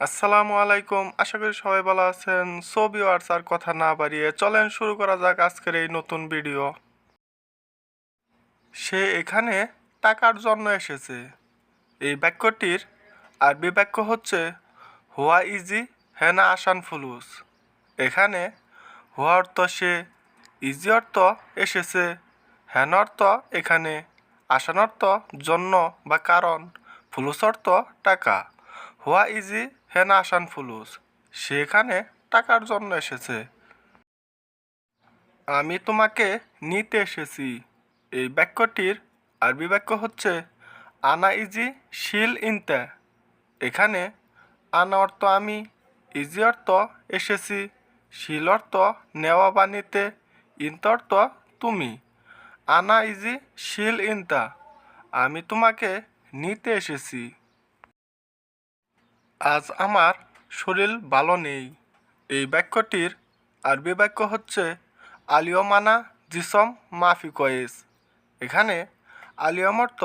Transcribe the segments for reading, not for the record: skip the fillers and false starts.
আসসালামু আলাইকুম। আশা করি সবাই ভালো আছেন। সো ভিউয়ার্স, আর কথা না বাড়িয়ে চলেন শুরু করা যাক আজকের এই নতুন ভিডিও। সে এখানে টাকার জন্য এসেছে। এই বাক্যটির আরবি বাক্য হচ্ছে হুয়া ইজি হেনা আসান ফুলুস। এখানে হুয়া অর্থ সে, ইজি অর্থ এসেছে, হেন অর্থ এখানে, আসান অর্থ জন্য বা কারণ, ফুলুস অর্থ টাকা। হুয়া ইজি হেনা আসান ফুলুস। সে এখানে টাকার জন্য এসেছে। আমি তোমাকে নিতে এসেছি। এই বাক্যটির আরবি বাক্য হচ্ছে আনা ইজি শিল ইনতে। এখানে আনা অর্থ আমি, ইজি অর্থ এসেছি, শিল অর্থ নেওয়া বা নিতে, ইনতে অর্থ তুমি। আনা ইজি শিল ইনতা। আমি তোমাকে নিতে এসেছি। আজ আমার শরীর ভালো নেই। এই বাক্যটির আরবি বাক্য হচ্ছে আলিয়মানা জিসম মাফি কয়েস। এখানে আলিয়ম অর্থ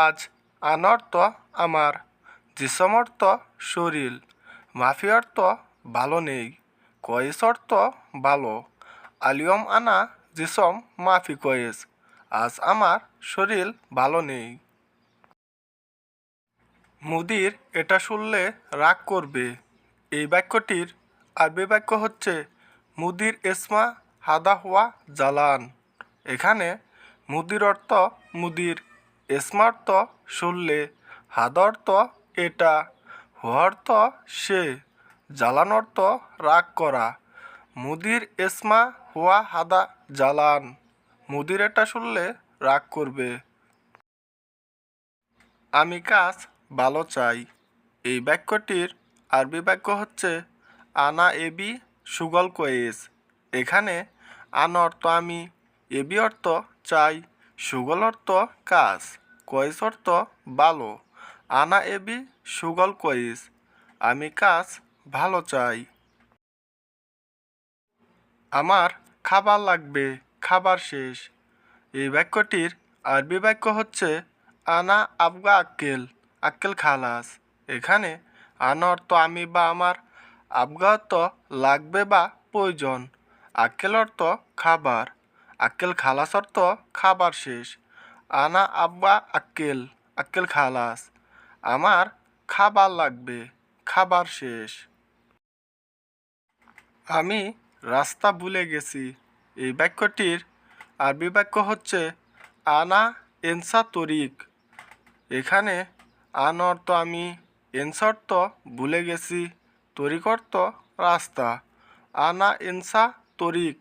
আজ, আন অর্থ আমার, জিসম অর্থ শরীর, মাফি অর্থ ভালো নেই, কয়েস অর্থ ভালো। আলিয়ম আনা জিসম মাফি কয়েস। আজ আমার শরীর ভালো নেই। মুদির এটা শুনলে রাগ করবে। এই বাক্যটির আরবি বাক্য হচ্ছে মুদির এসমা হাদা হুয়া জালান। এখানে মুদির অর্থ মুদির, এসমা অর্থ শুনলে, হাদা অর্থ এটা, হুয়া অর্থ সে, জালান অর্থ রাগ করা। মুদির এসমা হুয়া হাদা জালান। মুদির এটা শুনলে রাগ করবে। আমি কাজ ভালো চাই। এই বাক্যটির আরবি বাক্য হচ্ছে আনা এবি সুগল কয়েস। এখানে আনা অর্থ আমি, এবি অর্থ চাই, সুগল অর্থ কাজ, কয়েস অর্থ ভালো। আনা এবি সুগল কয়েস। আমি কাজ ভালো চাই। আমার খাবার লাগবে, খাবার শেষ। এই বাক্যটির আরবি বাক্য হচ্ছে আনা আবগা আক্কেল, আক্কেল খালাস। এখানে আনা অর্থ আমি বা আমার, আবগা অর্থ লাগবে বা প্রয়োজন, আক্কেল অর্থ খাবার, আক্কেল খালাস অর্থ খাবার শেষ। আনা আব্বা আক্কেল, আক্কেল খালাস। আমার খাবার লাগবে, খাবার শেষ। আমি রাস্তা ভুলে গেছি। এই বাক্যটির আরবি বাক্য হচ্ছে আনা এনসা তরিক। এখানে আন অর্থ আমি, এনসা অর্থ ভুলে গেছি, তরিক অর্থ রাস্তা। আনা এনসা তরিক।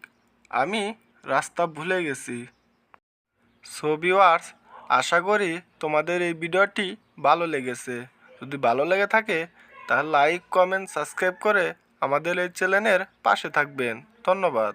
আমি রাস্তা ভুলে গেছি। সো ভিউয়ার্স, আশা করি তোমাদের এই ভিডিওটি ভালো লেগেছে। যদি ভালো লেগে থাকে তাহলে লাইক, কমেন্ট, সাবস্ক্রাইব করে আমাদের এই চ্যানেলের পাশে থাকবেন। ধন্যবাদ।